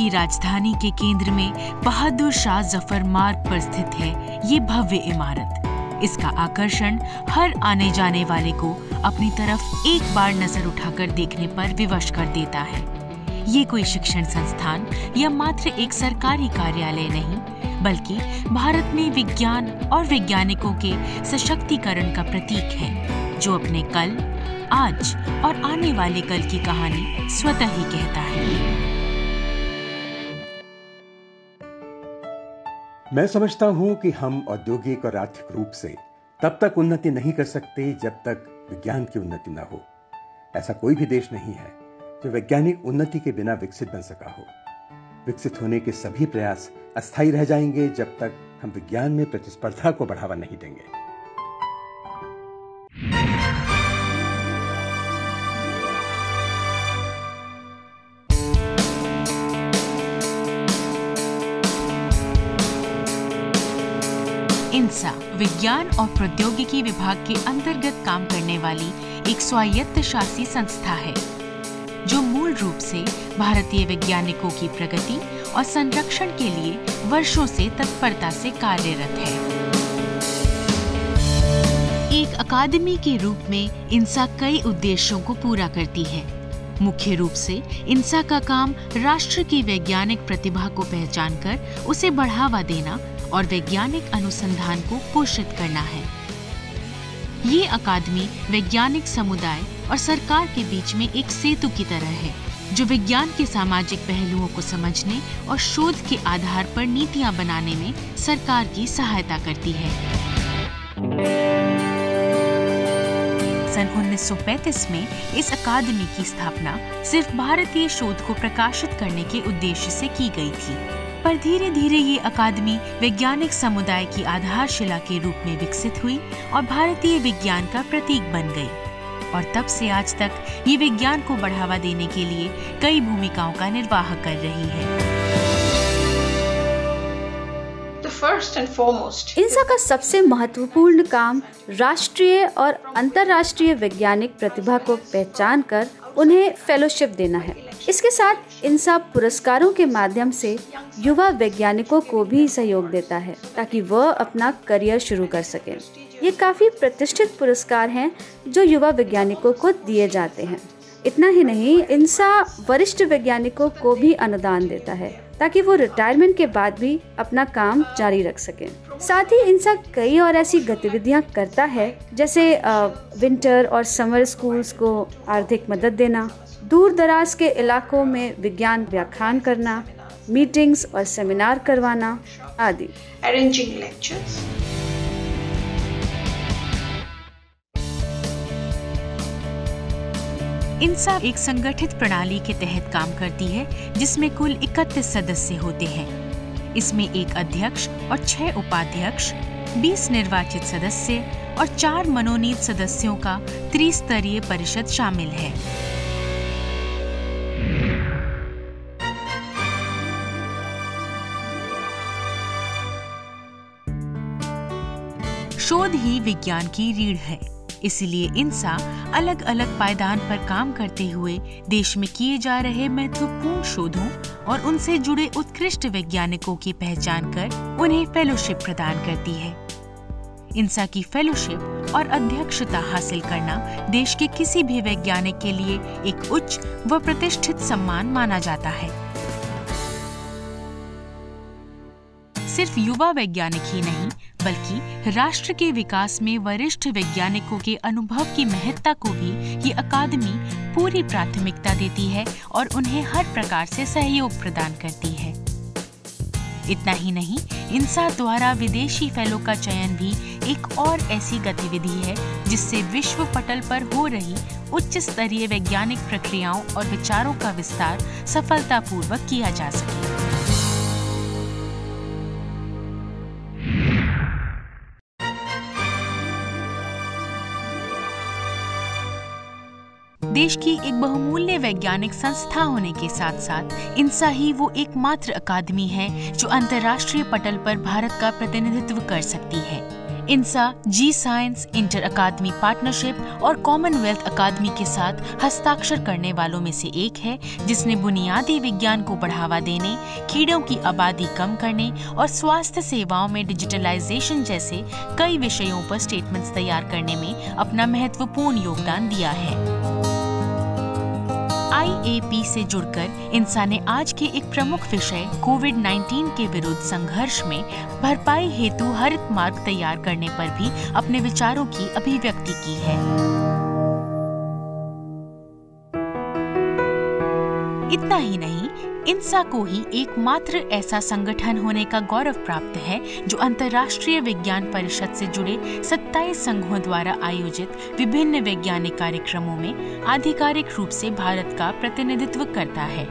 की राजधानी के केंद्र में बहादुर शाह जफर मार्ग पर स्थित है ये भव्य इमारत। इसका आकर्षण हर आने जाने वाले को अपनी तरफ एक बार नजर उठाकर देखने पर विवश कर देता है। ये कोई शिक्षण संस्थान या मात्र एक सरकारी कार्यालय नहीं, बल्कि भारत में विज्ञान और वैज्ञानिकों के सशक्तिकरण का प्रतीक है, जो अपने कल, आज और आने वाले कल की कहानी स्वतः ही कहता है। मैं समझता हूं कि हम औद्योगिक और आर्थिक रूप से तब तक उन्नति नहीं कर सकते जब तक विज्ञान की उन्नति न हो। ऐसा कोई भी देश नहीं है जो वैज्ञानिक उन्नति के बिना विकसित बन सका हो। विकसित होने के सभी प्रयास अस्थायी रह जाएंगे जब तक हम विज्ञान में प्रतिस्पर्धा को बढ़ावा नहीं देंगे। इंसा विज्ञान और प्रौद्योगिकी विभाग के अंतर्गत काम करने वाली एक स्वायत्त शासी संस्था है, जो मूल रूप से भारतीय वैज्ञानिकों की प्रगति और संरक्षण के लिए वर्षों से तत्परता से कार्यरत है। एक अकादमी के रूप में इंसा कई उद्देश्यों को पूरा करती है। मुख्य रूप से इंसा का काम राष्ट्र की वैज्ञानिक प्रतिभा को पहचान कर उसे बढ़ावा देना और वैज्ञानिक अनुसंधान को पोषित करना है। ये अकादमी वैज्ञानिक समुदाय और सरकार के बीच में एक सेतु की तरह है, जो विज्ञान के सामाजिक पहलुओं को समझने और शोध के आधार पर नीतियां बनाने में सरकार की सहायता करती है। सन 1935 में इस अकादमी की स्थापना सिर्फ भारतीय शोध को प्रकाशित करने के उद्देश्य से की गई थी, पर धीरे धीरे ये अकादमी वैज्ञानिक समुदाय की आधारशिला के रूप में विकसित हुई और भारतीय विज्ञान का प्रतीक बन गई। और तब से आज तक ये विज्ञान को बढ़ावा देने के लिए कई भूमिकाओं का निर्वाह कर रही है। इंसा का सबसे महत्वपूर्ण काम राष्ट्रीय और अंतर्राष्ट्रीय वैज्ञानिक प्रतिभा को पहचान कर उन्हें फेलोशिप देना है। इसके साथ इंसा पुरस्कारों के माध्यम से युवा वैज्ञानिकों को भी सहयोग देता है, ताकि वह अपना करियर शुरू कर सकें। ये काफी प्रतिष्ठित पुरस्कार हैं जो युवा वैज्ञानिकों को दिए जाते हैं। इतना ही नहीं, इंसा वरिष्ठ वैज्ञानिकों को भी अनुदान देता है, ताकि वो रिटायरमेंट के बाद भी अपना काम जारी रख सकें। साथ ही इंसा कई और ऐसी गतिविधियां करता है, जैसे विंटर और समर स्कूल्स को आर्थिक मदद देना, दूर दराज के इलाकों में विज्ञान व्याख्यान करना, मीटिंग्स और सेमिनार करवाना आदि। Arranging lectures. इंसा एक संगठित प्रणाली के तहत काम करती है, जिसमें कुल 31 सदस्य होते हैं। इसमें एक अध्यक्ष और 6 उपाध्यक्ष, 20 निर्वाचित सदस्य और 4 मनोनीत सदस्यों का त्रिस्तरीय परिषद शामिल है। शोध ही विज्ञान की रीढ़ है, इसलिए इंसा अलग अलग पायदान पर काम करते हुए देश में किए जा रहे महत्वपूर्ण शोधों और उनसे जुड़े उत्कृष्ट वैज्ञानिकों की पहचान कर उन्हें फेलोशिप प्रदान करती है। इंसा की फेलोशिप और अध्यक्षता हासिल करना देश के किसी भी वैज्ञानिक के लिए एक उच्च व प्रतिष्ठित सम्मान माना जाता है। सिर्फ युवा वैज्ञानिक ही नहीं, बल्कि राष्ट्र के विकास में वरिष्ठ वैज्ञानिकों के अनुभव की महत्ता को भी ये अकादमी पूरी प्राथमिकता देती है और उन्हें हर प्रकार से सहयोग प्रदान करती है। इतना ही नहीं, इंसा द्वारा विदेशी फेलो का चयन भी एक और ऐसी गतिविधि है जिससे विश्व पटल पर हो रही उच्च स्तरीय वैज्ञानिक प्रक्रियाओं और विचारों का विस्तार सफलतापूर्वक किया जा सके। देश की एक बहुमूल्य वैज्ञानिक संस्था होने के साथ साथ इंसा ही वो एकमात्र अकादमी है जो अंतर्राष्ट्रीय पटल पर भारत का प्रतिनिधित्व कर सकती है। इंसा जी साइंस इंटर अकादमी पार्टनरशिप और कॉमनवेल्थ अकादमी के साथ हस्ताक्षर करने वालों में से एक है, जिसने बुनियादी विज्ञान को बढ़ावा देने, कीड़ों की आबादी कम करने और स्वास्थ्य सेवाओं में डिजिटलाइजेशन जैसे कई विषयों पर स्टेटमेंट्स तैयार करने में अपना महत्वपूर्ण योगदान दिया है। IAP से जुड़कर इंसा ने आज के एक प्रमुख विषय कोविड-19 के विरुद्ध संघर्ष में भरपाई हेतु हरित मार्ग तैयार करने पर भी अपने विचारों की अभिव्यक्ति की है। इतना ही नहीं, इंसा को ही एकमात्र ऐसा संगठन होने का गौरव प्राप्त है जो अंतर्राष्ट्रीय विज्ञान परिषद से जुड़े 27 संघों द्वारा आयोजित विभिन्न वैज्ञानिक कार्यक्रमों में आधिकारिक रूप से भारत का प्रतिनिधित्व करता है।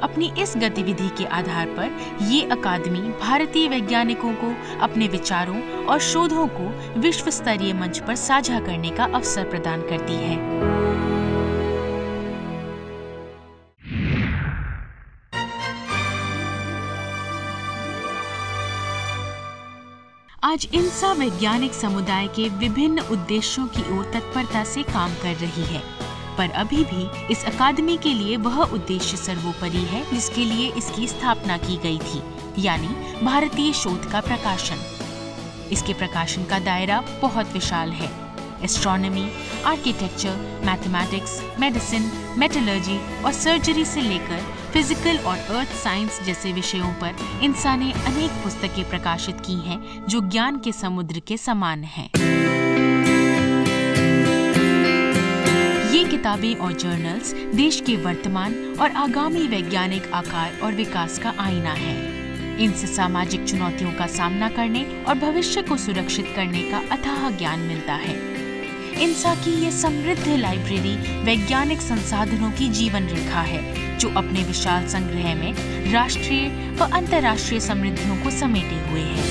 अपनी इस गतिविधि के आधार पर ये अकादमी भारतीय वैज्ञानिकों को अपने विचारों और शोधों को विश्व स्तरीय मंच पर साझा करने का अवसर प्रदान करती है। आज इंसा वैज्ञानिक समुदाय के विभिन्न उद्देश्यों की ओर तत्परता से काम कर रही है, पर अभी भी इस अकादमी के लिए वह उद्देश्य सर्वोपरि है जिसके लिए इसकी स्थापना की गई थी, यानी भारतीय शोध का प्रकाशन। इसके प्रकाशन का दायरा बहुत विशाल है। Astronomy, architecture, mathematics, medicine, metallurgy और सर्जरी से लेकर फिजिकल और अर्थ साइंस जैसे विषयों पर इंसा ने अनेक पुस्तकें प्रकाशित की हैं जो ज्ञान के समुद्र के समान हैं। ये किताबें और जर्नल्स देश के वर्तमान और आगामी वैज्ञानिक आकार और विकास का आईना है। इनसे सामाजिक चुनौतियों का सामना करने और भविष्य को सुरक्षित करने का अथाह ज्ञान मिलता है। इंसा की ये समृद्ध लाइब्रेरी वैज्ञानिक संसाधनों की जीवन रेखा है, जो अपने विशाल संग्रह में राष्ट्रीय व अंतर्राष्ट्रीय समृद्धियों को समेटे हुए है।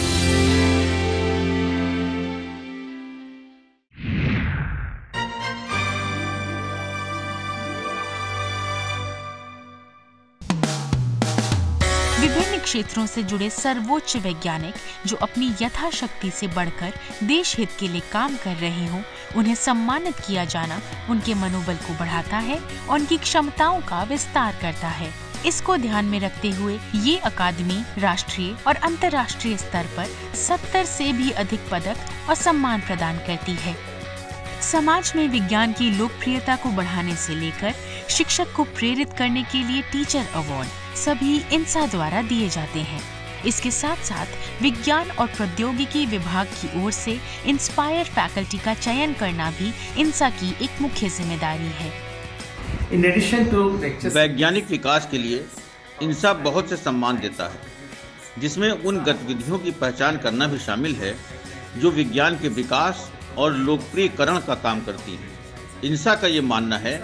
विभिन्न क्षेत्रों से जुड़े सर्वोच्च वैज्ञानिक जो अपनी यथाशक्ति से बढ़कर देश हित के लिए काम कर रहे हों, उन्हें सम्मानित किया जाना उनके मनोबल को बढ़ाता है और उनकी क्षमताओं का विस्तार करता है। इसको ध्यान में रखते हुए ये अकादमी राष्ट्रीय और अंतर्राष्ट्रीय स्तर पर 70 से भी अधिक पदक और सम्मान प्रदान करती है। समाज में विज्ञान की लोकप्रियता को बढ़ाने से लेकर शिक्षक को प्रेरित करने के लिए टीचर अवार्ड सभी इंसा द्वारा दिए जाते हैं। इसके साथ साथ विज्ञान और प्रौद्योगिकी विभाग की ओर से इंस्पायर फैकल्टी का चयन करना भी इंसा की एक मुख्य जिम्मेदारी है। वैज्ञानिक विकास के लिए इंसा बहुत से सम्मान देता है, जिसमें उन गतिविधियों की पहचान करना भी शामिल है जो विज्ञान के विकास और लोकप्रियकरण का काम करती है। इंसा का ये मानना है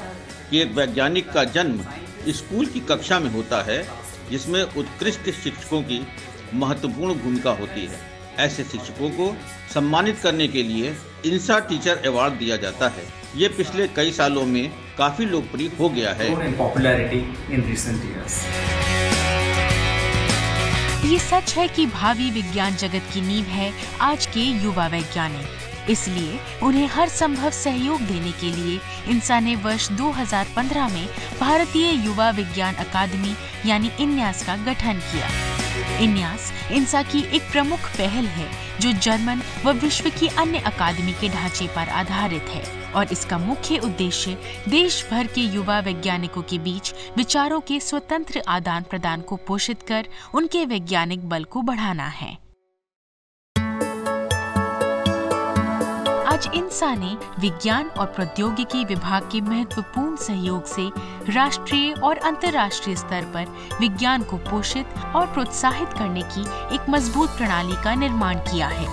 कि एक वैज्ञानिक का जन्म स्कूल की कक्षा में होता है, जिसमें उत्कृष्ट शिक्षकों की महत्वपूर्ण भूमिका होती है। ऐसे शिक्षकों को सम्मानित करने के लिए इंसा टीचर अवार्ड दिया जाता है। ये पिछले कई सालों में काफी लोकप्रिय हो गया है। ये सच है कि भावी विज्ञान जगत की नींव है आज के युवा वैज्ञानिक। इसलिए उन्हें हर संभव सहयोग देने के लिए इंसा ने वर्ष 2015 में भारतीय युवा विज्ञान अकादमी यानी इन्यास का गठन किया। इन्यास इंसा की एक प्रमुख पहल है जो जर्मन व विश्व की अन्य अकादमी के ढांचे पर आधारित है और इसका मुख्य उद्देश्य देश भर के युवा वैज्ञानिकों के बीच विचारों के स्वतंत्र आदान प्रदान को पोषित कर उनके वैज्ञानिक बल को बढ़ाना है। आज इंसा ने विज्ञान और प्रौद्योगिकी विभाग के महत्वपूर्ण सहयोग से राष्ट्रीय और अंतर्राष्ट्रीय स्तर पर विज्ञान को पोषित और प्रोत्साहित करने की एक मजबूत प्रणाली का निर्माण किया है।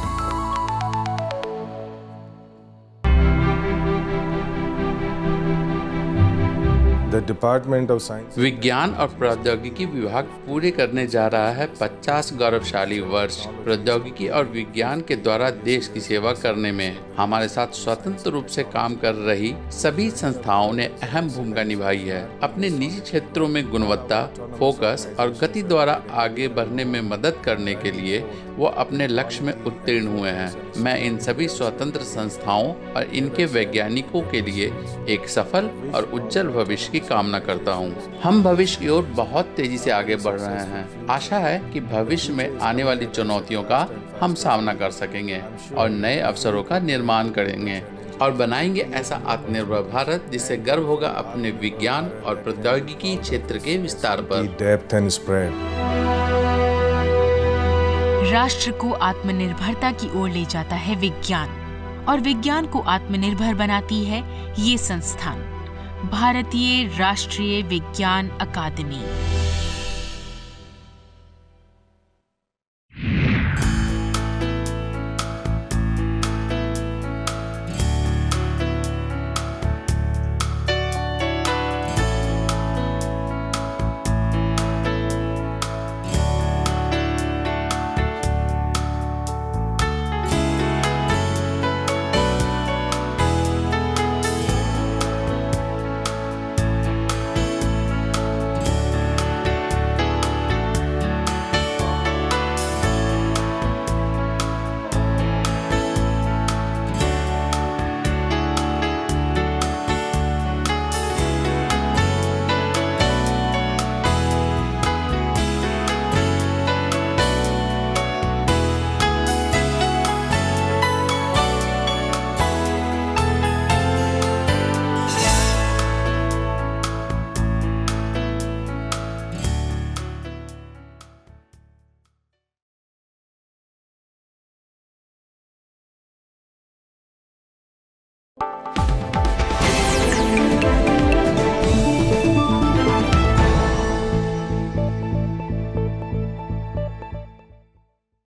The Department of Science. विज्ञान और प्रौद्योगिकी विभाग पूरे करने जा रहा है 50 गौरवशाली वर्ष। प्रौद्योगिकी और विज्ञान के द्वारा देश की सेवा करने में हमारे साथ स्वतंत्र रूप से काम कर रही सभी संस्थाओं ने अहम भूमिका निभाई है। अपने निजी क्षेत्रों में गुणवत्ता, फोकस और गति द्वारा आगे बढ़ने में मदद करने के लिए वो अपने लक्ष्य में उत्तीर्ण हुए हैं। मैं इन सभी स्वतंत्र संस्थाओं और इनके वैज्ञानिकों के लिए एक सफल और उज्जवल भविष्य की कामना करता हूँ। हम भविष्य की ओर बहुत तेजी से आगे बढ़ रहे हैं। आशा है कि भविष्य में आने वाली चुनौतियों का हम सामना कर सकेंगे और नए अवसरों का निर्माण करेंगे और बनाएंगे ऐसा आत्मनिर्भर भारत जिससे गर्व होगा अपने विज्ञान और प्रौद्योगिकी क्षेत्र के विस्तार पर। राष्ट्र को आत्मनिर्भरता की ओर ले जाता है विज्ञान और विज्ञान को आत्मनिर्भर बनाती है ये संस्थान, भारतीय राष्ट्रीय विज्ञान अकादमी।